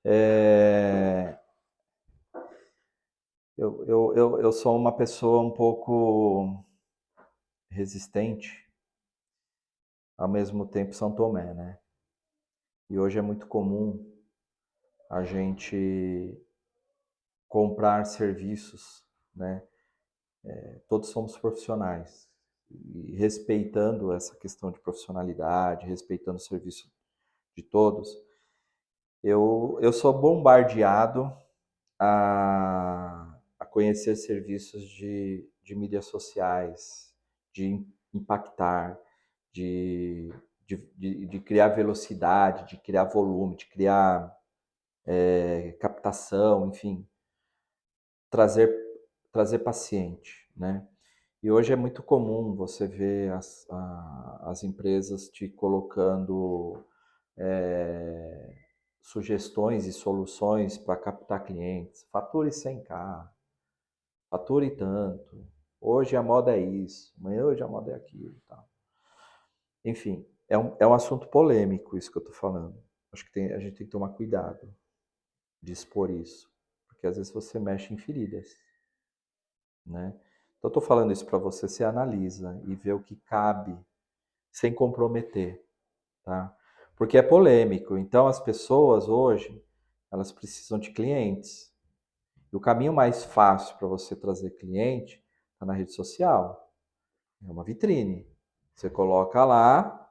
É, eu sou uma pessoa um pouco resistente, ao mesmo tempo São Tomé, né? E hoje é muito comum a gente comprar serviços, né? Todos somos profissionais. E respeitando essa questão de profissionalidade, respeitando o serviço de todos, eu sou bombardeado a conhecer serviços de mídias sociais, de impactar, de criar velocidade, de criar volume, de criar captação, enfim, trazer, trazer paciente, né? E hoje é muito comum você ver as empresas te colocando é, sugestões e soluções para captar clientes. Fature 100K, fature tanto. Hoje a moda é isso, amanhã hoje a moda é aquilo. Tá? Enfim, é um assunto polêmico isso que eu estou falando. Acho que a gente tem que tomar cuidado de expor isso, porque às vezes você mexe em feridas, né? Então eu estou falando isso para você, você analisa e vê o que cabe sem comprometer, tá? Porque é polêmico. Então as pessoas hoje, elas precisam de clientes. E o caminho mais fácil para você trazer cliente está na rede social. É uma vitrine. Você coloca lá.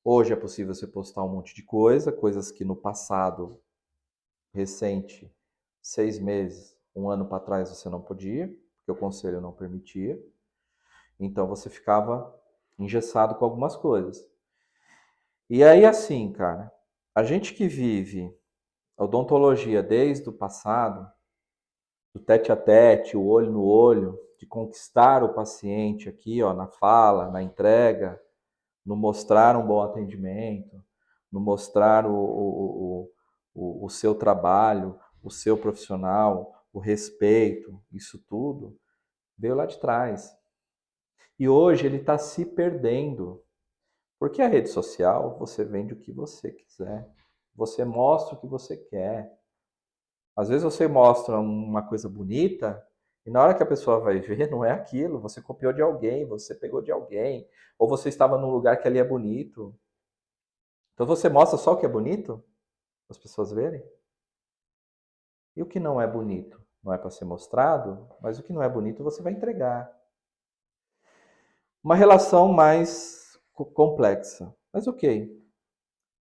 Hoje é possível você postar um monte de coisa, coisas que no passado recente, 6 meses, um ano para trás você não podia, porque o conselho não permitia. Então você ficava engessado com algumas coisas. E aí, assim, cara, a gente que vive a odontologia desde o passado, do tete a tete, o olho no olho, de conquistar o paciente aqui, ó, na fala, na entrega, no mostrar um bom atendimento, no mostrar o seu trabalho, o seu profissional, o respeito, isso tudo veio lá de trás. E hoje ele está se perdendo. Porque a rede social, você vende o que você quiser. Você mostra o que você quer. Às vezes você mostra uma coisa bonita e na hora que a pessoa vai ver, não é aquilo. Você copiou de alguém, você pegou de alguém, ou você estava num lugar que ali é bonito. Então você mostra só o que é bonito, para as pessoas verem. E o que não é bonito não é para ser mostrado, mas o que não é bonito você vai entregar. Uma relação mais complexa. Mas ok.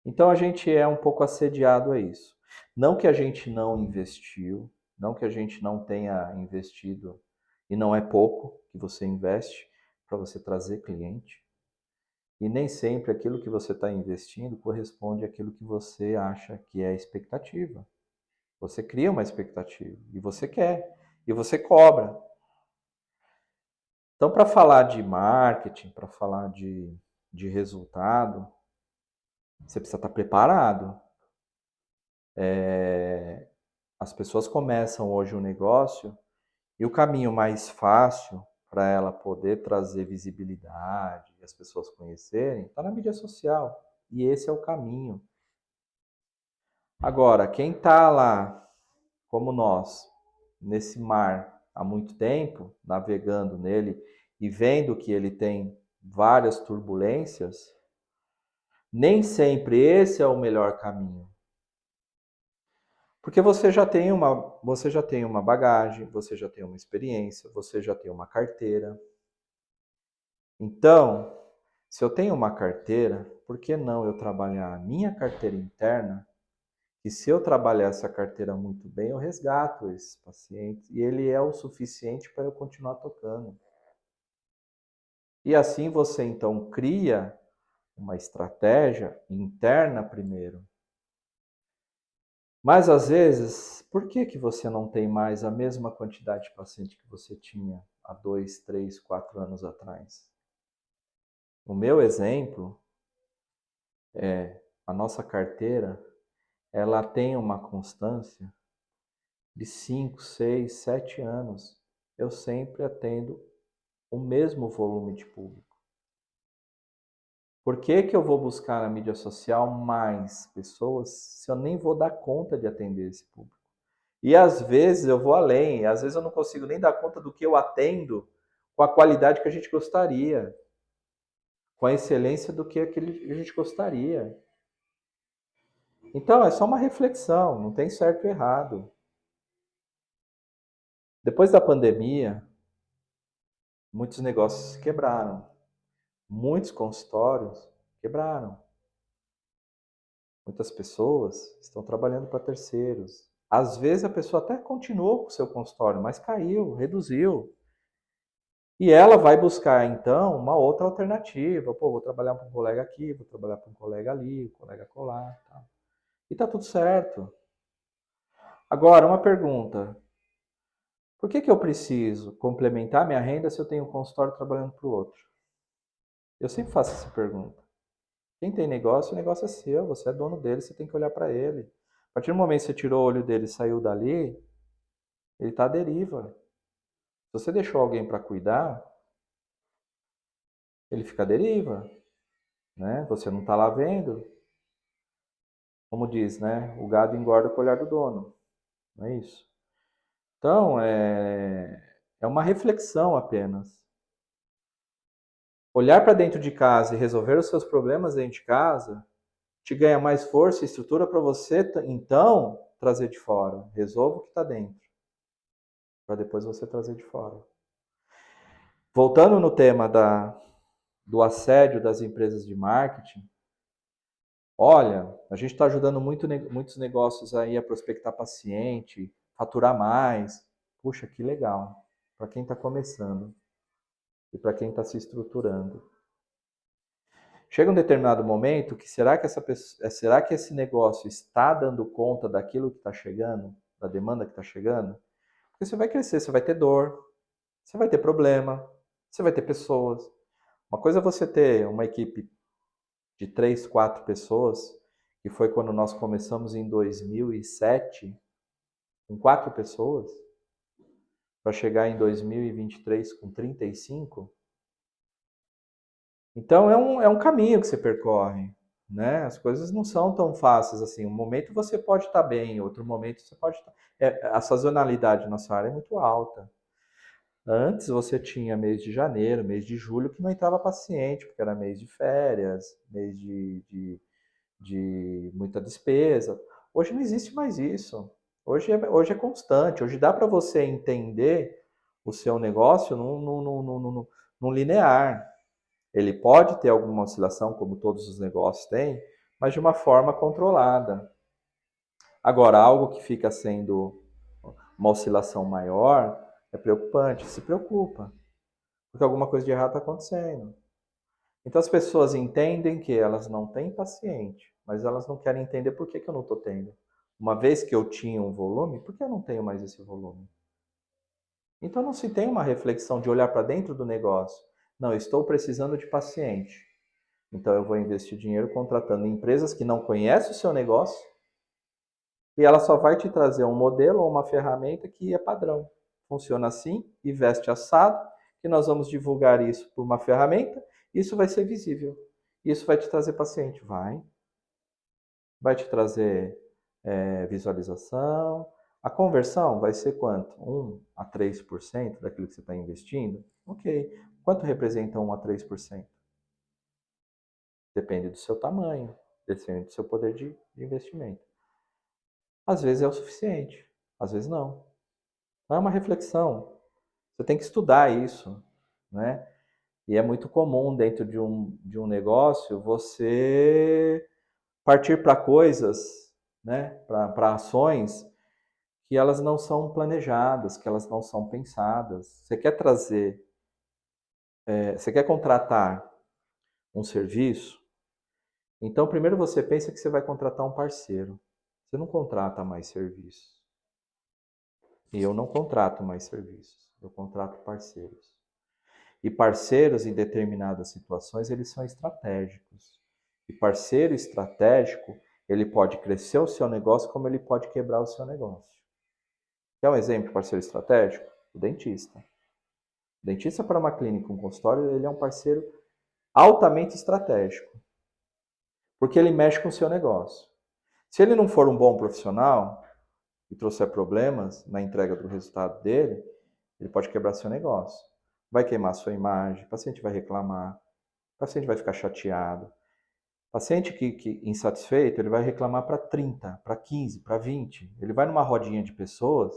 Então a gente é um pouco assediado a isso. Não que a gente não investiu, não que a gente não tenha investido, e não é pouco que você investe para você trazer cliente, e nem sempre aquilo que você está investindo corresponde àquilo que você acha que é a expectativa. Você cria uma expectativa, e você quer, e você cobra. Então, para falar de marketing, para falar de resultado, você precisa estar preparado. As pessoas começam hoje um negócio e o caminho mais fácil para ela poder trazer visibilidade e as pessoas conhecerem está na mídia social. E esse é o caminho. Agora, quem está lá, como nós, nesse mar há muito tempo, navegando nele e vendo que ele tem várias turbulências, nem sempre esse é o melhor caminho. Porque você já tem uma bagagem, você já tem uma experiência, você já tem uma carteira. Então, se eu tenho uma carteira, por que não eu trabalhar a minha carteira interna? E se eu trabalhar essa carteira muito bem, eu resgato esses pacientes e ele é o suficiente para eu continuar tocando. E assim você então cria uma estratégia interna primeiro. Mas às vezes, por que que você não tem mais a mesma quantidade de paciente que você tinha há 2, 3, 4 anos atrás? O meu exemplo é a nossa carteira, ela tem uma constância de 5, 6, 7 anos. Eu sempre atendo o mesmo volume de público. Por que que eu vou buscar na mídia social mais pessoas se eu nem vou dar conta de atender esse público? E às vezes eu vou além, às vezes eu não consigo nem dar conta do que eu atendo com a qualidade que a gente gostaria, com a excelência do que a gente gostaria. Então é só uma reflexão, não tem certo e errado. Depois da pandemia, muitos negócios quebraram, muitos consultórios quebraram. Muitas pessoas estão trabalhando para terceiros. Às vezes a pessoa até continuou com o seu consultório, mas caiu, reduziu. E ela vai buscar, então, uma outra alternativa. Pô, vou trabalhar para um colega aqui, vou trabalhar para um colega ali, um colega colar. Tá. E tá tudo certo. Agora, uma pergunta. Por que que eu preciso complementar minha renda se eu tenho um consultório trabalhando para o outro? Eu sempre faço essa pergunta. Quem tem negócio, o negócio é seu, você é dono dele, você tem que olhar para ele. A partir do momento que você tirou o olho dele e saiu dali, ele está à deriva. Se você deixou alguém para cuidar, ele fica à deriva, né? Você não está lá vendo. Como diz, né? O gado engorda com o olhar do dono, não é isso? Então, é uma reflexão apenas. Olhar para dentro de casa e resolver os seus problemas dentro de casa te ganha mais força e estrutura para você, então, trazer de fora. Resolva o que está dentro, para depois você trazer de fora. Voltando no tema do assédio das empresas de marketing, olha, a gente está ajudando muitos negócios aí a prospectar paciente, faturar mais. Puxa, que legal. Para quem está começando e para quem está se estruturando. Chega um determinado momento que será que esse negócio está dando conta daquilo que está chegando, da demanda que está chegando? Porque você vai crescer, você vai ter dor, você vai ter problema, você vai ter pessoas. Uma coisa é você ter uma equipe de 3, 4 pessoas, que foi quando nós começamos em 2007, com 4 pessoas, para chegar em 2023 com 35. Então é um caminho que você percorre, né? As coisas não são tão fáceis assim. Um momento você pode estar bem, outro momento você pode estar... a sazonalidade na nossa área é muito alta. Antes você tinha mês de janeiro, mês de julho que não entrava paciente, porque era mês de férias, mês de muita despesa. Hoje não existe mais isso. Hoje é constante. Hoje dá para você entender o seu negócio num linear. Ele pode ter alguma oscilação, como todos os negócios têm, mas de uma forma controlada. Agora, algo que fica sendo uma oscilação maior é preocupante. Se preocupa, porque alguma coisa de errado está acontecendo. Então as pessoas entendem que elas não têm paciente, mas elas não querem entender por que eu não estou tendo. Uma vez que eu tinha um volume, por que eu não tenho mais esse volume? Então não se tem uma reflexão de olhar para dentro do negócio. Não, eu estou precisando de paciente. Então eu vou investir dinheiro contratando empresas que não conhecem o seu negócio e ela só vai te trazer um modelo ou uma ferramenta que é padrão. Funciona assim e veste assado, que nós vamos divulgar isso por uma ferramenta, isso vai ser visível. Isso vai te trazer paciente? Vai te trazer visualização. A conversão vai ser quanto? 1 a 3% daquilo que você está investindo? Ok. Quanto representa 1 a 3%? Depende do seu tamanho, depende do seu poder de investimento. Às vezes é o suficiente, às vezes não. Então é uma reflexão. Você tem que estudar isso, né? E é muito comum dentro de um negócio você partir para coisas, né? Para ações que elas não são planejadas, que elas não são pensadas. Você quer contratar um serviço, então primeiro você pensa que você vai contratar um parceiro. Você não contrata mais serviços. E eu não contrato mais serviços, eu contrato parceiros. E parceiros em determinadas situações, eles são estratégicos. E parceiro estratégico, ele pode crescer o seu negócio como ele pode quebrar o seu negócio. Quer um exemplo de parceiro estratégico? O dentista. O dentista para uma clínica, um consultório, ele é um parceiro altamente estratégico, porque ele mexe com o seu negócio. Se ele não for um bom profissional e trouxer problemas na entrega do resultado dele, ele pode quebrar seu negócio. Vai queimar sua imagem, o paciente vai reclamar, o paciente vai ficar chateado. O paciente que insatisfeito, ele vai reclamar para 30, para 15, para 20. Ele vai numa rodinha de pessoas,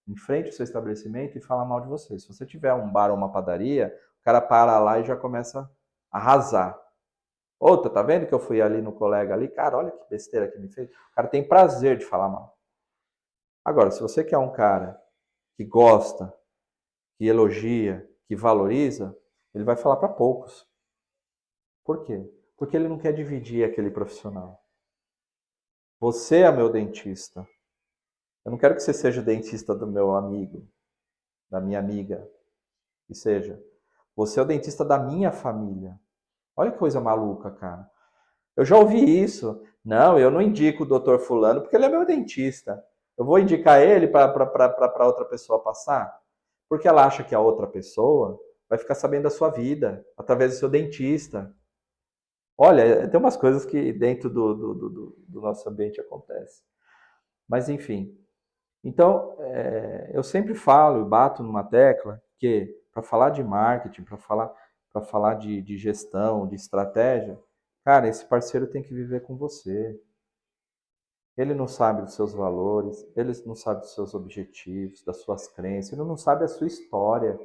em frente ao seu estabelecimento e fala mal de você. Se você tiver um bar ou uma padaria, o cara para lá e já começa a arrasar. Outra, tá vendo que eu fui ali no colega ali? Cara, olha que besteira que me fez. O cara tem prazer de falar mal. Agora, se você quer um cara que gosta, que elogia, que valoriza, ele vai falar para poucos. Por quê? Porque ele não quer dividir aquele profissional. Você é meu dentista. Eu não quero que você seja o dentista do meu amigo, da minha amiga, que seja. Você é o dentista da minha família. Olha que coisa maluca, cara. Eu já ouvi isso. Não, eu não indico o doutor fulano porque ele é meu dentista. Eu vou indicar ele para outra pessoa passar? Porque ela acha que a outra pessoa vai ficar sabendo da sua vida através do seu dentista. Olha, tem umas coisas que dentro do nosso ambiente acontece. Mas enfim. Então, eu sempre falo e bato numa tecla que para falar de marketing, para falar de gestão, de estratégia, cara, esse parceiro tem que viver com você. Ele não sabe dos seus valores, ele não sabe dos seus objetivos, das suas crenças, ele não sabe a sua história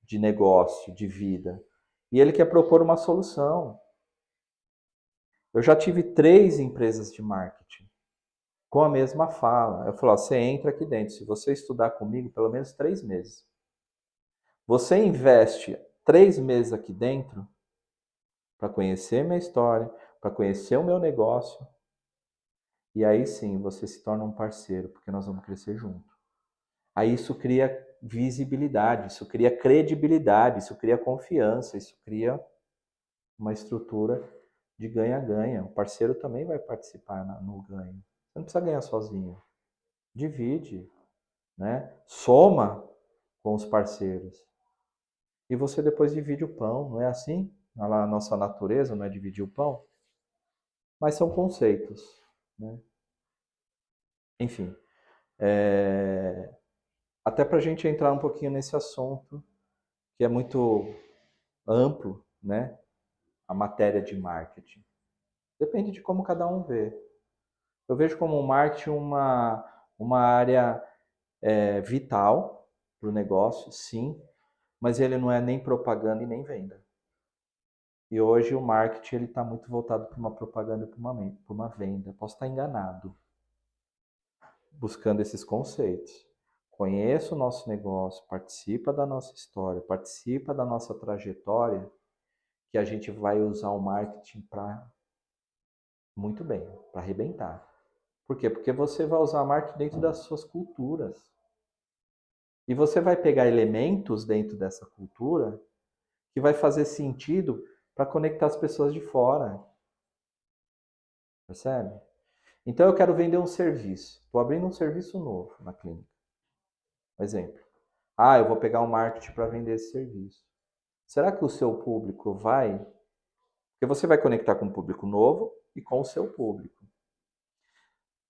de negócio, de vida. E ele quer propor uma solução. Eu já tive 3 empresas de marketing com a mesma fala. Eu falo, ó, você entra aqui dentro, se você estudar comigo pelo menos 3 meses. Você investe 3 meses aqui dentro para conhecer minha história, para conhecer o meu negócio, e aí sim você se torna um parceiro, porque nós vamos crescer junto. Aí isso cria visibilidade, isso cria credibilidade, isso cria confiança, isso cria uma estrutura de ganha-ganha. O parceiro também vai participar no ganho. Você não precisa ganhar sozinho. Divide, né? Soma com os parceiros. E você depois divide o pão, não é assim? A nossa natureza não é dividir o pão? Mas são conceitos, né? Enfim, até para a gente entrar um pouquinho nesse assunto, que é muito amplo, né? A matéria de marketing. Depende de como cada um vê. Eu vejo como o marketing uma área vital para o negócio, sim, mas ele não é nem propaganda e nem venda. E hoje o marketing ele está muito voltado para uma propaganda e para uma venda. Posso estar enganado, buscando esses conceitos. Conheça o nosso negócio, participa da nossa história, participa da nossa trajetória, que a gente vai usar o marketing para muito bem, para arrebentar. Por quê? Porque você vai usar marketing dentro das suas culturas. E você vai pegar elementos dentro dessa cultura que vai fazer sentido para conectar as pessoas de fora. Percebe? Então eu quero vender um serviço. Estou abrindo um serviço novo na clínica. Exemplo. Ah, eu vou pegar um marketing para vender esse serviço. Será que o seu público vai? Porque você vai conectar com um público novo e com o seu público.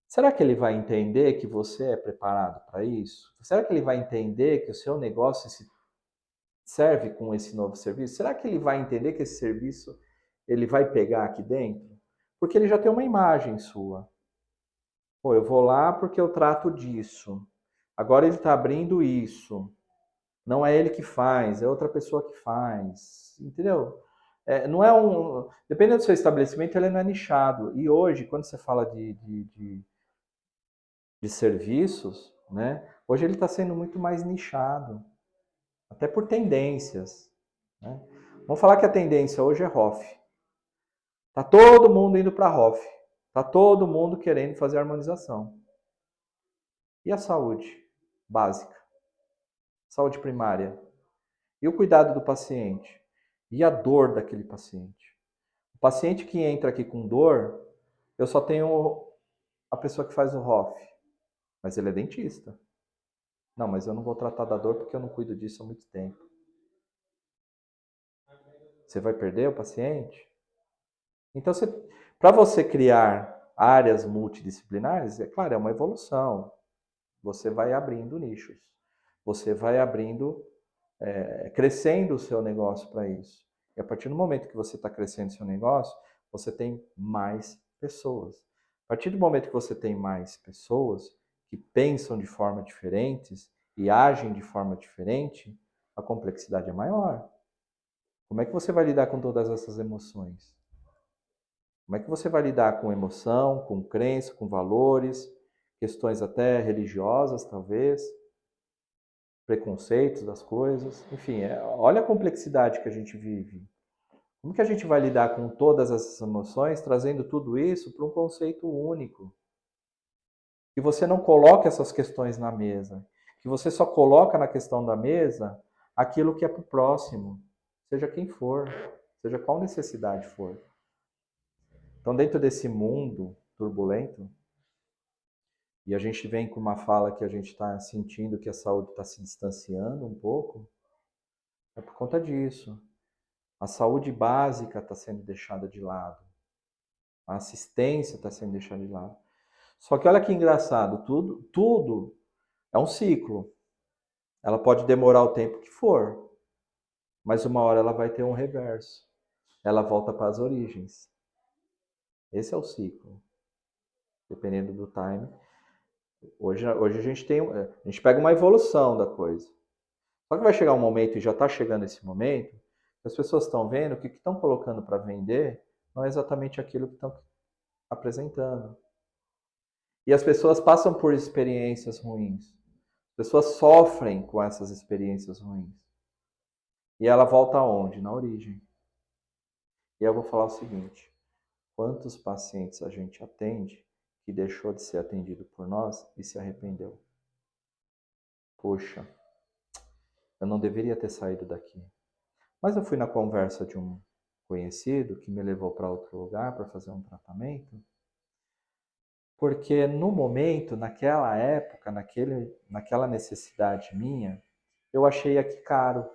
Será que ele vai entender que você é preparado para isso? Será que ele vai entender que o seu negócio serve com esse novo serviço? Será que ele vai entender que esse serviço ele vai pegar aqui dentro? Porque ele já tem uma imagem sua. Pô, eu vou lá porque eu trato disso. Agora ele está abrindo isso. Não é ele que faz, é outra pessoa que faz. Entendeu? Não é um. Dependendo do seu estabelecimento, ele não é nichado. E hoje, quando você fala de serviços, né? Hoje ele está sendo muito mais nichado, até por tendências. Né? Vamos falar que a tendência hoje é ROF. Tá todo mundo indo para ROF. Tá todo mundo querendo fazer harmonização. E a saúde básica? Saúde primária? E o cuidado do paciente? E a dor daquele paciente? O paciente que entra aqui com dor, eu só tenho a pessoa que faz o ROF, mas ele é dentista. Não, mas eu não vou tratar da dor porque eu não cuido disso há muito tempo. Você vai perder o paciente? Então, para você criar áreas multidisciplinares, é claro, é uma evolução. Você vai abrindo nichos. Você vai abrindo, crescendo o seu negócio para isso. E a partir do momento que você está crescendo o seu negócio, você tem mais pessoas. A partir do momento que você tem mais pessoas que pensam de forma diferentes e agem de forma diferente, a complexidade é maior. Como é que você vai lidar com todas essas emoções? Como é que você vai lidar com emoção, com crença, com valores, questões até religiosas, talvez, preconceitos das coisas? Enfim, olha a complexidade que a gente vive. Como que a gente vai lidar com todas essas emoções, trazendo tudo isso para um conceito único? Que você não coloque essas questões na mesa, que você só coloca na questão da mesa aquilo que é para o próximo, seja quem for, seja qual necessidade for. Então, dentro desse mundo turbulento, e a gente vem com uma fala que a gente está sentindo que a saúde está se distanciando um pouco, é por conta disso. A saúde básica está sendo deixada de lado. A assistência está sendo deixada de lado. Só que olha que engraçado, tudo é um ciclo. Ela pode demorar o tempo que for, mas uma hora ela vai ter um reverso. Ela volta para as origens. Esse é o ciclo. Dependendo do time. Hoje a gente a gente pega uma evolução da coisa. Só que vai chegar um momento, e já está chegando esse momento, que as pessoas estão vendo que o que estão colocando para vender não é exatamente aquilo que estão apresentando. E as pessoas passam por experiências ruins. As pessoas sofrem com essas experiências ruins. E ela volta aonde? Na origem. E eu vou falar o seguinte: quantos pacientes a gente atende que deixou de ser atendido por nós e se arrependeu? Poxa, eu não deveria ter saído daqui. Mas eu fui na conversa de um conhecido que me levou para outro lugar para fazer um tratamento, porque no momento, naquela época, naquela necessidade minha, eu achei aqui caro.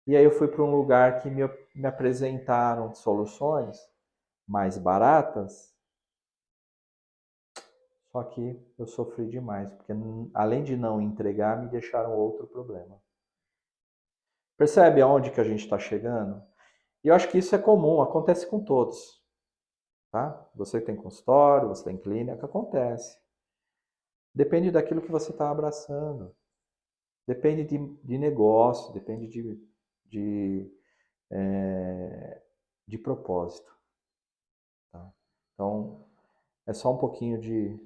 E aí eu fui para um lugar que me apresentaram soluções mais baratas, só que eu sofri demais, porque além de não entregar, me deixaram outro problema. Percebe aonde que a gente está chegando? E eu acho que isso é comum, acontece com todos. Tá? Você tem consultório, você tem clínica, acontece. Depende daquilo que você está abraçando. Depende de negócio, depende de, de propósito. Tá? Então, é só um pouquinho de...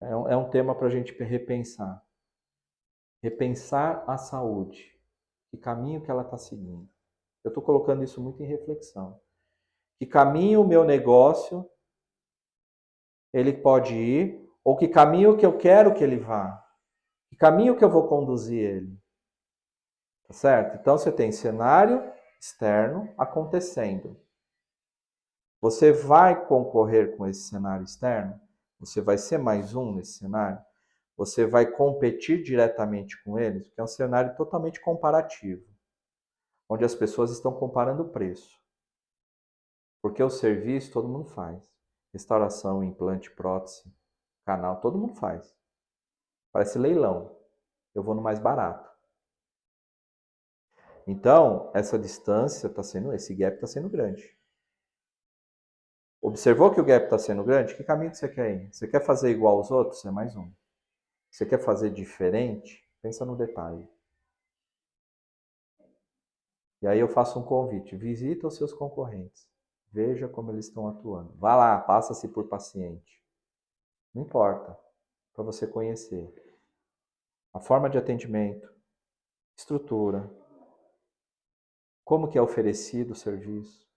É um tema para a gente repensar. Repensar a saúde. Que caminho que ela está seguindo. Eu estou colocando isso muito em reflexão. Que caminho o meu negócio ele pode ir, ou que caminho que eu quero que ele vá. Que caminho que eu vou conduzir ele. Tá certo? Então você tem cenário externo acontecendo. Você vai concorrer com esse cenário externo? Você vai ser mais um nesse cenário? Você vai competir diretamente com eles? Porque é um cenário totalmente comparativo, onde as pessoas estão comparando o preço. Porque o serviço todo mundo faz. Restauração, implante, prótese, canal, todo mundo faz. Parece leilão. Eu vou no mais barato. Então, essa distância está sendo, esse gap está sendo grande. Observou que o gap está sendo grande? Que caminho que você quer ir? Você quer fazer igual aos outros? É mais um. Você quer fazer diferente? Pensa no detalhe. E aí eu faço um convite. Visita os seus concorrentes. Veja como eles estão atuando. Vá lá, passa-se por paciente. Não importa. Para você conhecer. A forma de atendimento, estrutura, como que é oferecido o serviço.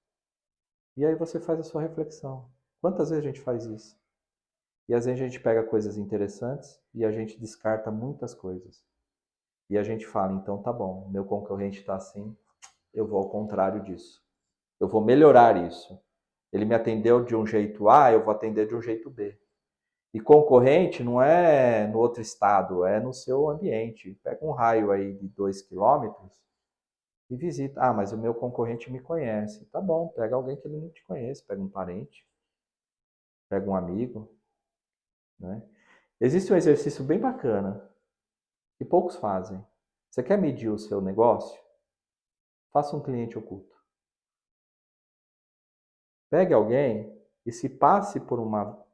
E aí você faz a sua reflexão. Quantas vezes a gente faz isso? E às vezes a gente pega coisas interessantes e a gente descarta muitas coisas. E a gente fala, então tá bom, meu concorrente está assim, eu vou ao contrário disso. Eu vou melhorar isso. Ele me atendeu de um jeito A, eu vou atender de um jeito B. E concorrente não é no outro estado, é no seu ambiente. Pega um raio aí de 2 quilômetros e visita. Ah, mas o meu concorrente me conhece. Tá bom, pega alguém que ele não te conhece, pega um parente, pega um amigo, né? Existe um exercício bem bacana que poucos fazem. Você quer medir o seu negócio? Faça um cliente oculto. Pegue alguém e se passe por uma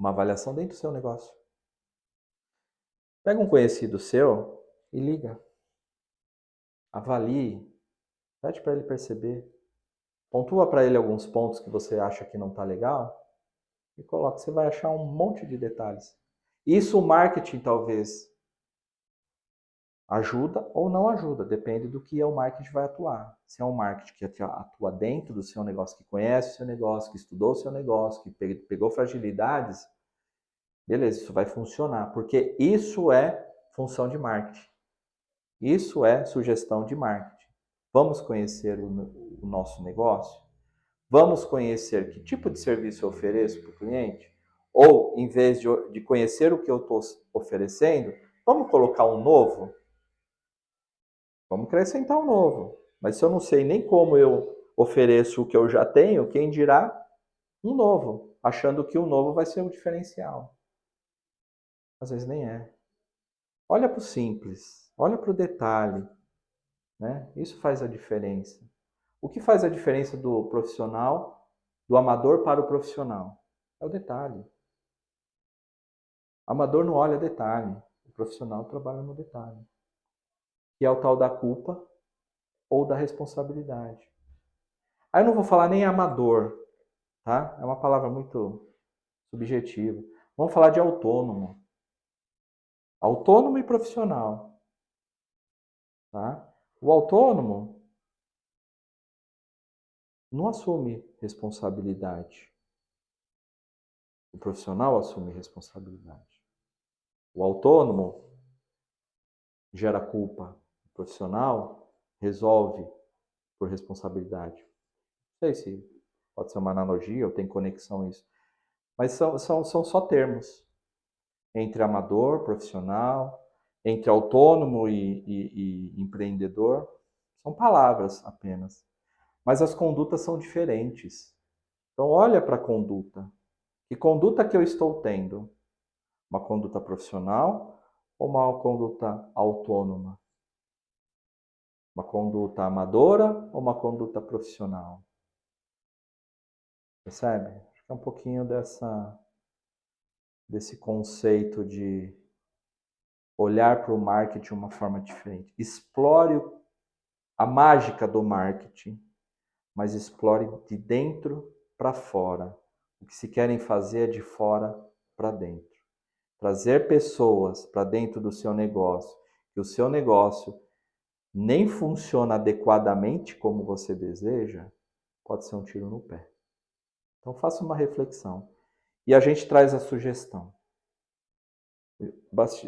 avaliação dentro do seu negócio. Pega um conhecido seu e liga. Avalie. Pede para ele perceber. Pontua para ele alguns pontos que você acha que não está legal e coloca. Você vai achar um monte de detalhes. Isso o marketing talvez ajuda ou não ajuda, depende do que o marketing vai atuar. Se é um marketing que atua dentro do seu negócio, que conhece o seu negócio, que estudou o seu negócio, que pegou fragilidades, beleza, isso vai funcionar, porque isso é função de marketing. Isso é sugestão de marketing. Vamos conhecer o nosso negócio? Vamos conhecer que tipo de serviço eu ofereço para o cliente? Ou, em vez de conhecer o que eu estou oferecendo, vamos colocar um novo? Vamos acrescentar um novo. Mas se eu não sei nem como eu ofereço o que eu já tenho, quem dirá um novo, achando que o novo vai ser o diferencial. Às vezes nem é. Olha para o simples, olha para o detalhe, né? Isso faz a diferença. O que faz a diferença do profissional, do amador para o profissional? É o detalhe. O amador não olha detalhe, o profissional trabalha no detalhe. Que é o tal da culpa ou da responsabilidade. Aí eu não vou falar nem amador, tá? É uma palavra muito subjetiva. Vamos falar de autônomo. Autônomo e profissional, tá? O autônomo não assume responsabilidade. O profissional assume responsabilidade. O autônomo gera culpa. O profissional resolve por responsabilidade. Não sei se pode ser uma analogia ou tem conexão isso. Mas são só termos. Entre amador, profissional, entre autônomo e empreendedor. São palavras apenas. Mas as condutas são diferentes. Então olha para a conduta. Que conduta que eu estou tendo? Uma conduta profissional ou uma conduta autônoma? Uma conduta amadora ou uma conduta profissional? Percebe? Acho que é um pouquinho desse conceito de olhar para o marketing de uma forma diferente. Explore a mágica do marketing, mas explore de dentro para fora. O que se querem fazer é de fora para dentro. Trazer pessoas para dentro do seu negócio, que o seu negócio nem funciona adequadamente como você deseja, pode ser um tiro no pé. Então faça uma reflexão. E a gente traz a sugestão.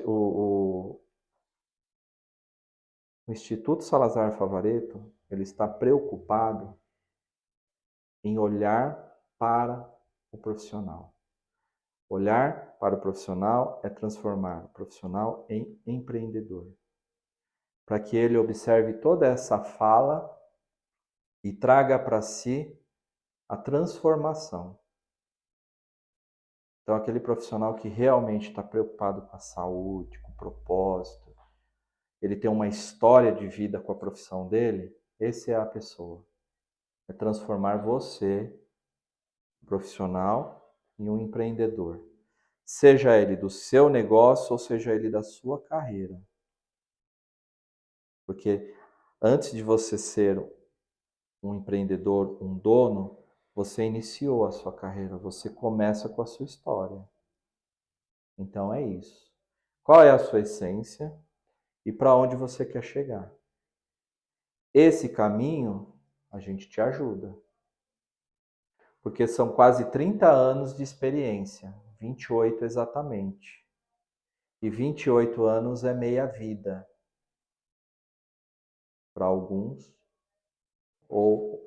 O Instituto Salazar Favaretto, ele está preocupado em olhar para o profissional. Olhar para o profissional é transformar o profissional em empreendedor. Para que ele observe toda essa fala e traga para si a transformação. Então, aquele profissional que realmente está preocupado com a saúde, com o propósito, ele tem uma história de vida com a profissão dele, essa é a pessoa. É transformar você, profissional, em um empreendedor. Seja ele do seu negócio ou seja ele da sua carreira. Porque antes de você ser um empreendedor, um dono, você iniciou a sua carreira, você começa com a sua história. Então é isso. Qual é a sua essência e para onde você quer chegar? Esse caminho a gente te ajuda. Porque são quase 30 anos de experiência, 28 exatamente. E 28 anos é meia vida para alguns ou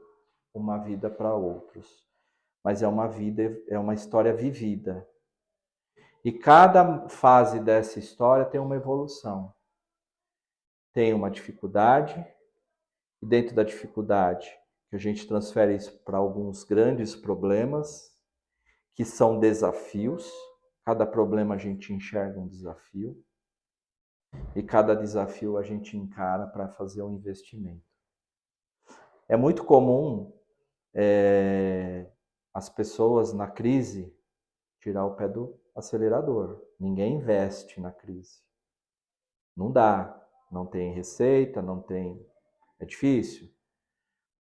uma vida para outros. Mas é uma vida, é uma história vivida. E cada fase dessa história tem uma evolução. Tem uma dificuldade, E dentro da dificuldade, que a gente transfere isso para alguns grandes problemas, que são desafios. Cada problema a gente enxerga um desafio. E cada desafio a gente encara para fazer um investimento. É muito comum as pessoas na crise tirar o pé do acelerador. Ninguém investe na crise. Não dá. Não tem receita, não tem. É difícil.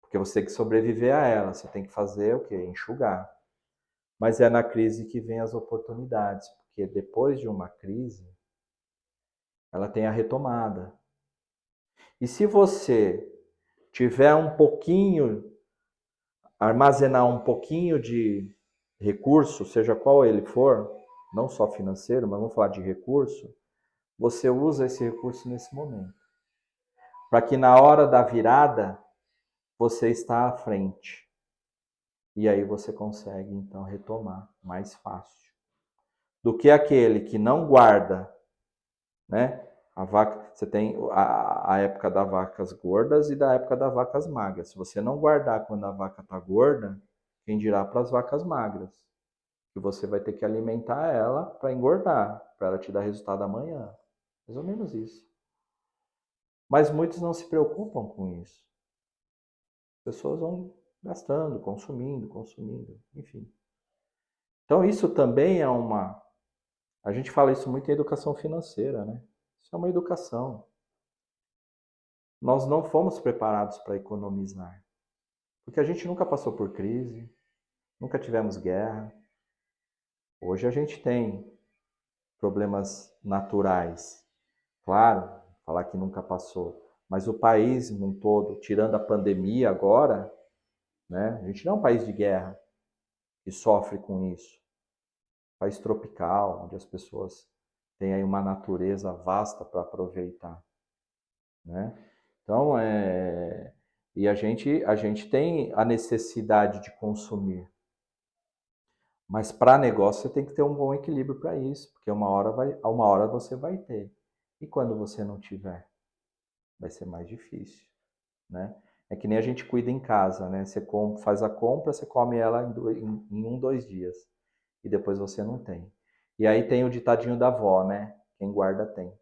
Porque você tem que sobreviver a ela. Você tem que fazer o quê? Enxugar. Mas é na crise que vem as oportunidades. Porque depois de uma crise, ela tem a retomada. E se você tiver um pouquinho, armazenar um pouquinho de recurso, seja qual ele for, não só financeiro, mas vamos falar de recurso, você usa esse recurso nesse momento. Para que na hora da virada, você está à frente. E aí você consegue, então, retomar mais fácil. Do que aquele que não guarda, né? A vaca, você tem a época das vacas gordas e da época das vacas magras. Se você não guardar quando a vaca está gorda, quem dirá para as vacas magras? Que você vai ter que alimentar ela para engordar, para ela te dar resultado amanhã. Mais ou menos isso. Mas muitos não se preocupam com isso. As pessoas vão gastando, consumindo, enfim. Então isso também é uma... A gente fala isso muito em educação financeira, né? Isso é uma educação. Nós não fomos preparados para economizar. Porque a gente nunca passou por crise, nunca tivemos guerra. Hoje a gente tem problemas naturais. Claro, falar que nunca passou. Mas o país num todo, tirando a pandemia agora, né? A gente não é um país de guerra que sofre com isso. País tropical, onde as pessoas têm aí uma natureza vasta para aproveitar, né? Então, e a gente tem a necessidade de consumir. Mas para negócio você tem que ter um bom equilíbrio para isso, porque uma hora você vai ter. E quando você não tiver, vai ser mais difícil, né? É que nem a gente cuida em casa, né? Você faz a compra, você come ela em 1, 2 dias. E depois você não tem. E aí tem o ditadinho da avó, né? Quem guarda tem.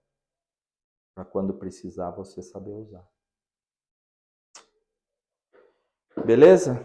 Para quando precisar você saber usar. Beleza?